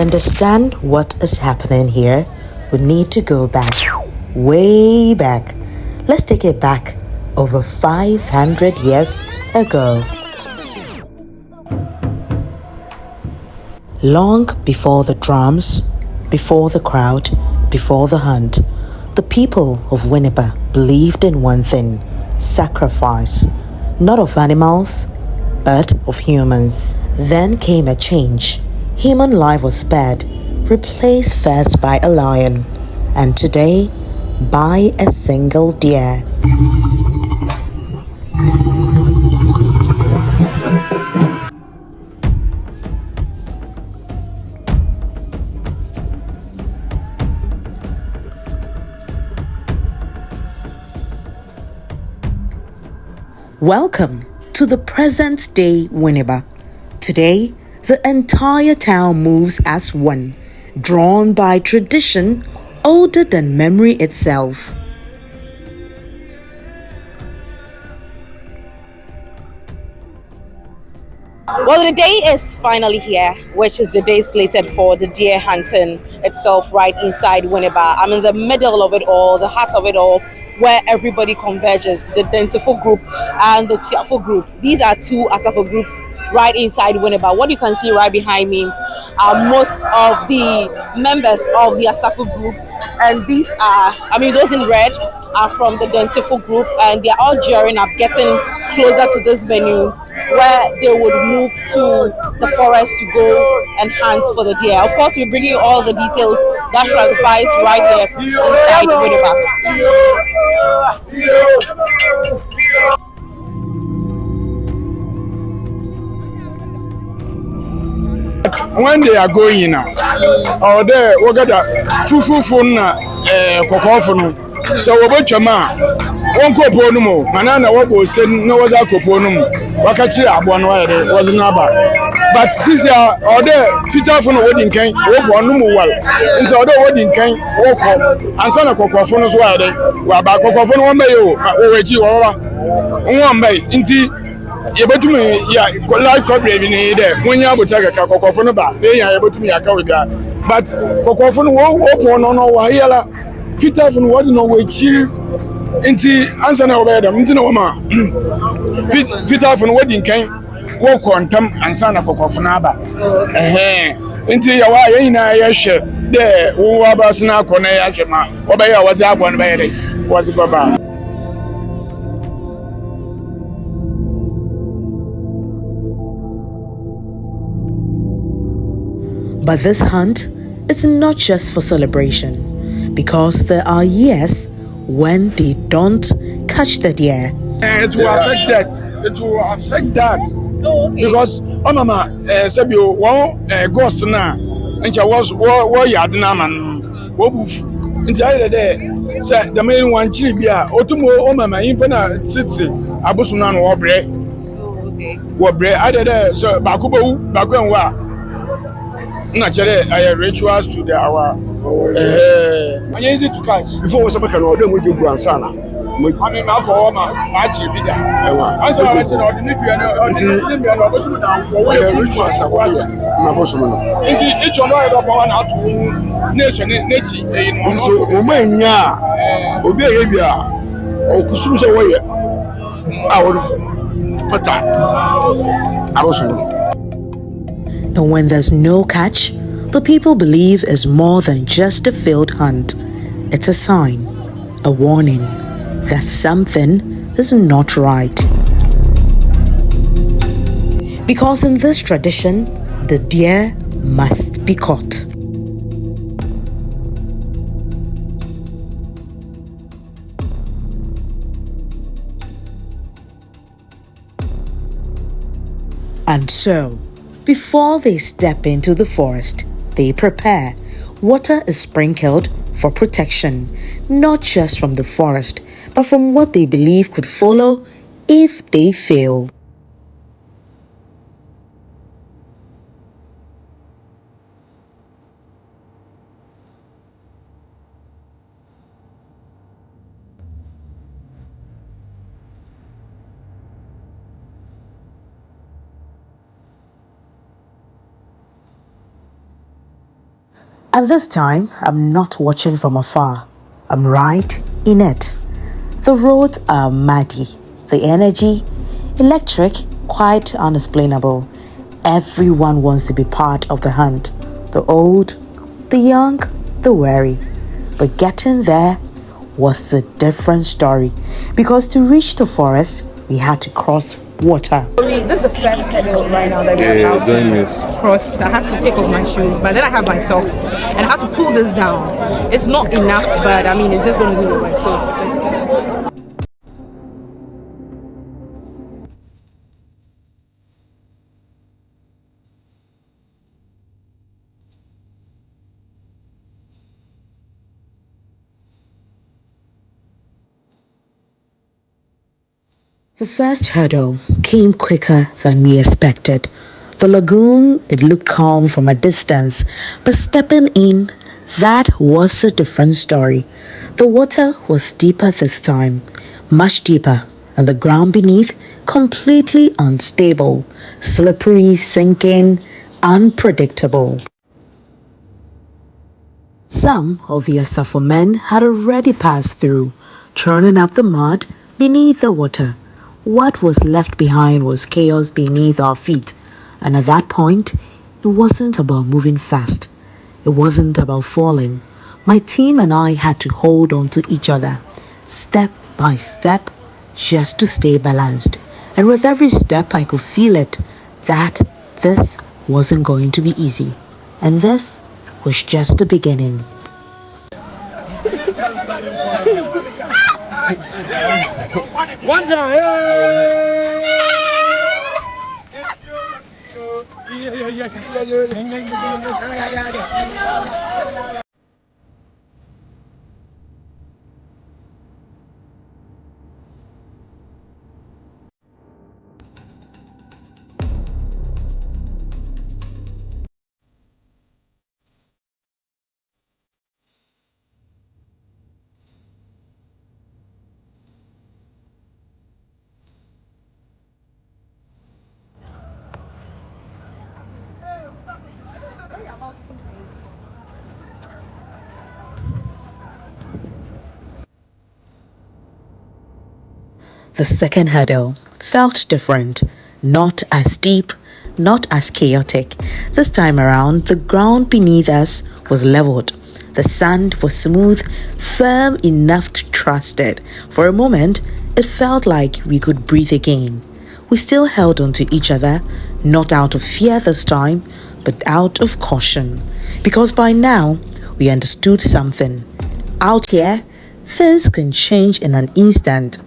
understand what is happening here, we need to go back, way back. Let's take it back over 500 years ago. Long before the drums, before the crowd, before the hunt, the people of Winneba believed in one thing: sacrifice, not of animals, but of humans. Then came a change. Human life was spared, replaced first by a lion, and today by a single deer. Welcome to the present day Winneba. Today, the entire town moves as one, drawn by tradition older than memory itself. Well, the day is finally here, which is the day slated for the deer hunting itself right inside Winneba. I'm in the middle of it all, the heart of it all, where everybody converges, the Dentifo group and the Tiafo group. These are two Asafo groups right inside Winneba. What you can see right behind me are most of the members of the Asafo group, and these are, those in red are from the Dentifo group, and they're all gearing up, getting closer to this venue where they would move to the forest to go and hunt for the deer. Of course, we bring you all the details that transpires right there inside Winneba. When they are going now, or there we got a fufu na kokofo. So we go chama one kopo no mo manana we go send no was a kopo no mo wakachiri abo no wa was na ba but since or there fita for no wedding kan we go no mo wal so there wedding kan we ko ansa na kokofo no so wa there wa ba kokofo no wo mbey o wechi wo wa mbey nti yebetumi ya live coverage ni there munya abotaka ka kokofo no ba be ya yebetumi ya ka we bia but kokofo no wo ko no wa yela fita for no what no wechi nti ansa na obeda nti na woma fita for no wedding kan wo kontam ansa na kokofo na aba nti ya wa yina ya hwe de wo aba sna akona ya hwe ma obeya wazi abo no be wazi baba. But this hunt is not just for celebration, because there are years when they don't catch the deer. It will affect that. It will affect that. Oh, okay. Because mama said you one ghost na and was yard na man wo bufu nti ayi de say the main one chiri bia otumo mama impa na titi abosu na no wo bre. Oh, okay. Wo bre ayi de so ba ko enwa na chere rituals to the hour. Easy to catch. Before was a can order with you ansana. I mean, alcohol, match it. I saw it in the rituals. My boss, each one of one out to nation nature. So, Omania, Obeabia, or Kusum's away. I would put that. I was. And when there's no catch, the people believe is more than just a failed hunt. It's a sign, a warning that something is not right. Because in this tradition, the deer must be caught. And so, before they step into the forest, they prepare. Water is sprinkled for protection, not just from the forest, but from what they believe could follow if they fail. And this time, I'm not watching from afar. I'm right in it. The roads are muddy. The energy, electric, quite unexplainable. Everyone wants to be part of the hunt. The old, the young, the weary. But getting there was a different story. Because to reach the forest, we had to cross water. This is the first hurdle right now that we're about to cross. I have to take off my shoes, but then I have my socks, and I have to pull this down. It's not enough, but I mean, it's just going to do the work. So. The first hurdle came quicker than we expected. The lagoon, it looked calm from a distance, but stepping in, that was a different story. The water was deeper this time, much deeper, and the ground beneath completely unstable, slippery, sinking, unpredictable. Some of the Asafo men had already passed through, churning up the mud beneath the water. What was left behind was chaos beneath our feet, and at that point, it wasn't about moving fast. It wasn't about falling. My team and I had to hold on to each other, step by step, just to stay balanced. And with every step, I could feel it that this wasn't going to be easy. And this was just the beginning. One time. The second hurdle felt different, not as steep, not as chaotic. This time around, the ground beneath us was leveled. The sand was smooth, firm enough to trust it. For a moment, it felt like we could breathe again. We still held on to each other, not out of fear this time, but out of caution. Because by now, we understood something. Out here, things can change in an instant.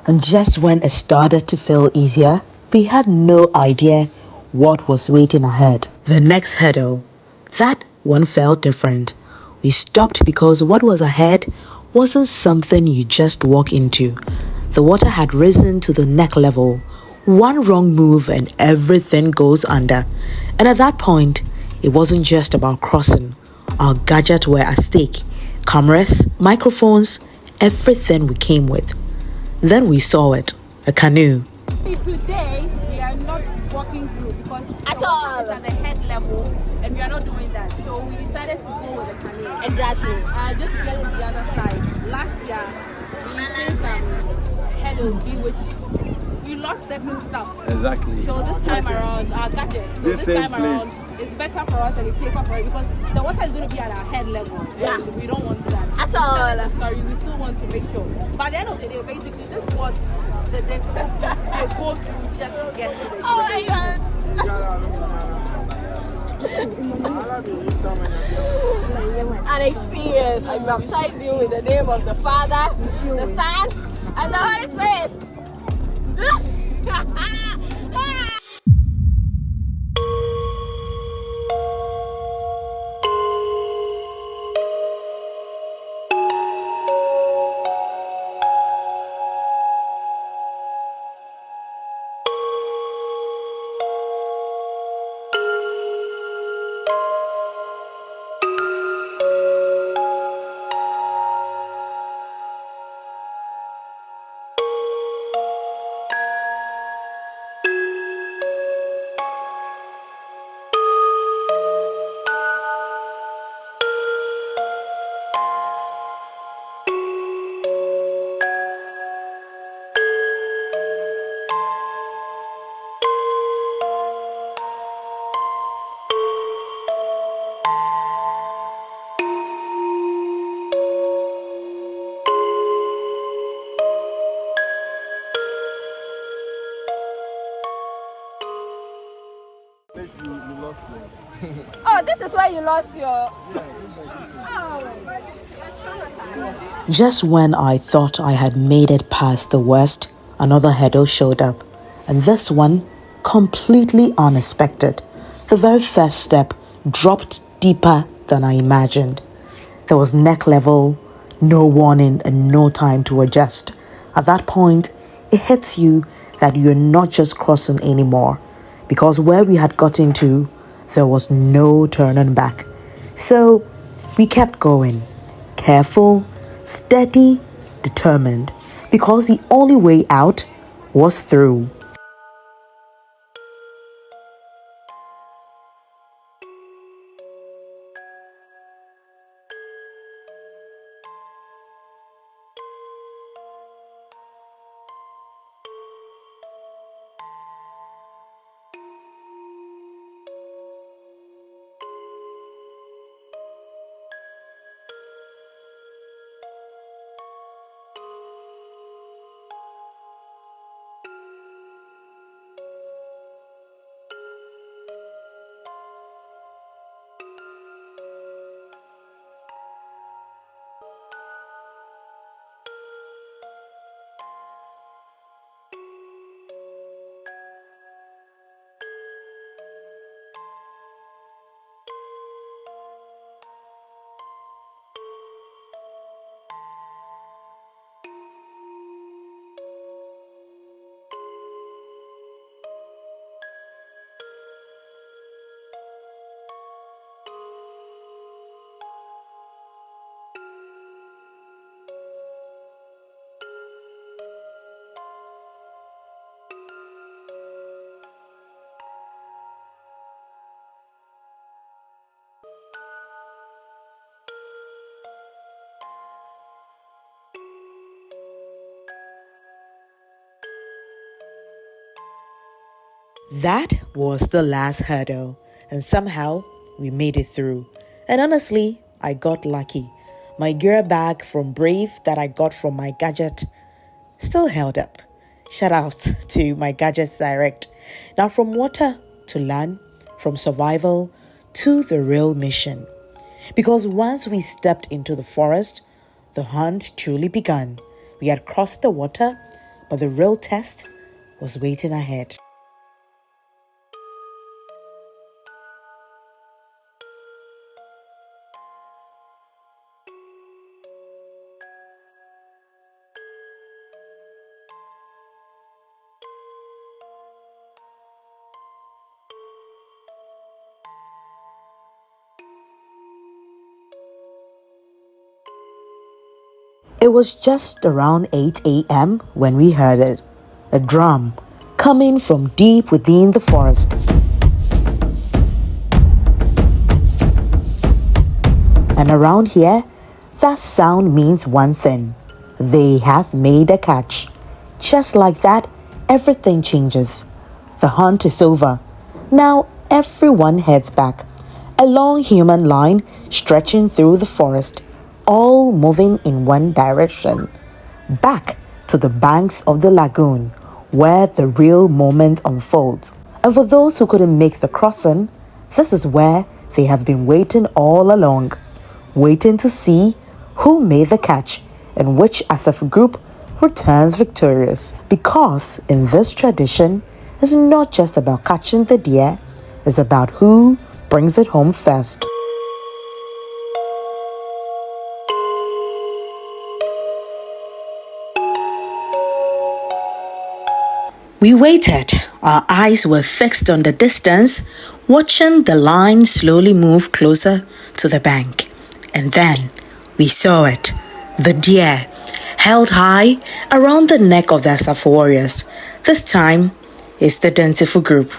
And just when it started to feel easier, we had no idea what was waiting ahead. The next hurdle, that one felt different. We stopped because what was ahead wasn't something you just walk into. The water had risen to the neck level. One wrong move and everything goes under. And at that point, it wasn't just about crossing. Our gadgets were at stake. Cameras, microphones, everything we came with. Then we saw it, a canoe. Today, we are not walking through because at all it's at the head level and we are not doing that. So we decided to go with the canoe. Exactly. Just to get to the other side. Last year, we faced some hurdles in which we lost certain stuff. Exactly. So this time around, our gadgets. So this time around, it's better for us and it's safer for it because the water is going to be at our head level. Yeah. And we don't want that. At all. The story, we still want to make sure. But at the end of the day, basically, this is what the dental they go through just to get to the Oh my god. An experience. I baptize you in the name of the Father, the Son, and the Holy Spirit. where you lost your... Just when I thought I had made it past the worst, another hurdle showed up. And this one, completely unexpected. The very first step dropped deeper than I imagined. There was neck level, no warning, and no time to adjust. At that point, it hits you that you're not just crossing anymore, because where we had gotten to, there was no turning back. So we kept going, careful, steady, determined, because the only way out was through. That was the last hurdle, and somehow we made it through. And honestly, I got lucky. My gear bag from Brave that I got from my gadget still held up. Shout out to my Gadgets Direct. Now, from water to land, from survival to the real mission. Because once we stepped into the forest, the hunt truly began. We had crossed the water, but the real test was waiting ahead. It was just around 8 a.m. when we heard it. A drum coming from deep within the forest. And around here, that sound means one thing. They have made a catch. Just like that, everything changes. The hunt is over. Now everyone heads back. A long human line stretching through the forest, all moving in one direction, back to the banks of the lagoon, where the real moment unfolds. And for those who couldn't make the crossing, this is where they have been waiting all along, waiting to see who made the catch and which Asafo group returns victorious. Because in this tradition, it's not just about catching the deer, it's about who brings it home first. We waited. Our eyes were fixed on the distance, watching the line slowly move closer to the bank. And then we saw it. The deer, held high around the neck of the Asafo warriors. This time, it's the Densifo group.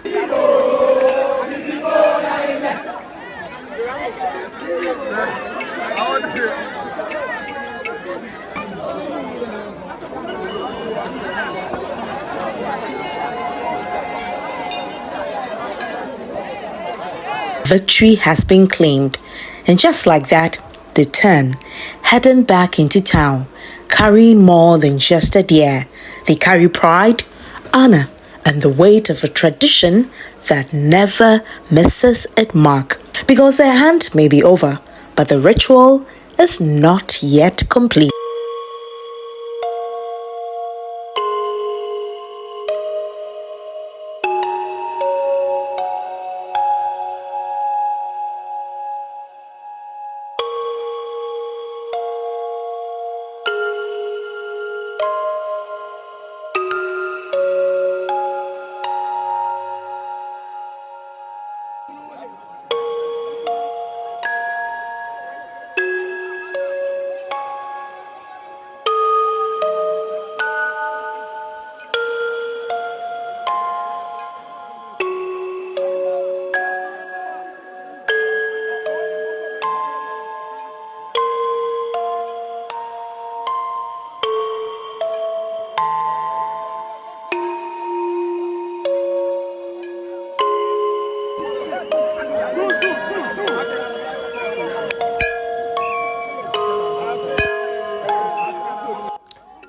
Victory has been claimed, and just like that, they turn, heading back into town, carrying more than just a deer. They carry pride, honor, and the weight of a tradition that never misses its mark. Because the hunt may be over, but the ritual is not yet complete.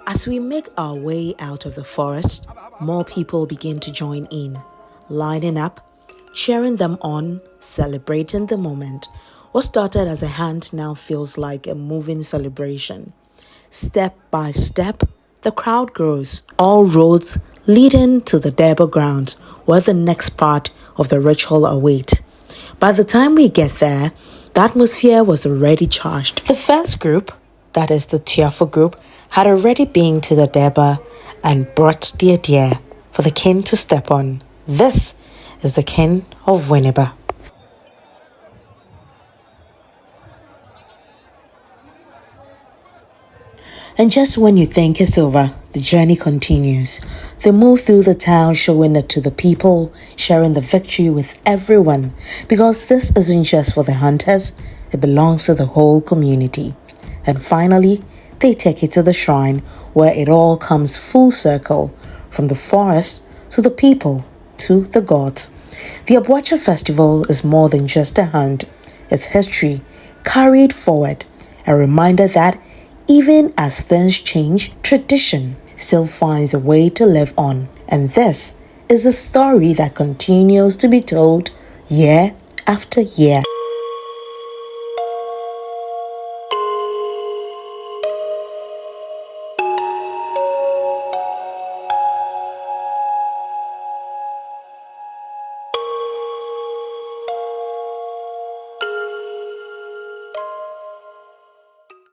As we make our way out of the forest, more people begin to join in, lining up, cheering them on, celebrating the moment. What started as a hunt now feels like a moving celebration. Step by step, the crowd grows, all roads leading to the Debo ground, where the next part of the ritual awaits. By the time we get there, the atmosphere was already charged. The first group, that is the Tiafo group, had already been to the Deba and brought their deer for the king to step on. This is the king of Winneba. And just when you think it's over, the journey continues. They move through the town, showing it to the people, sharing the victory with everyone, because this isn't just for the hunters, it belongs to the whole community. And finally, they take it to the shrine where it all comes full circle, from the forest to the people to the gods. The Aboakyer festival is more than just a hunt. It's history carried forward, a reminder that even as things change, tradition still finds a way to live on. And this is a story that continues to be told year after year.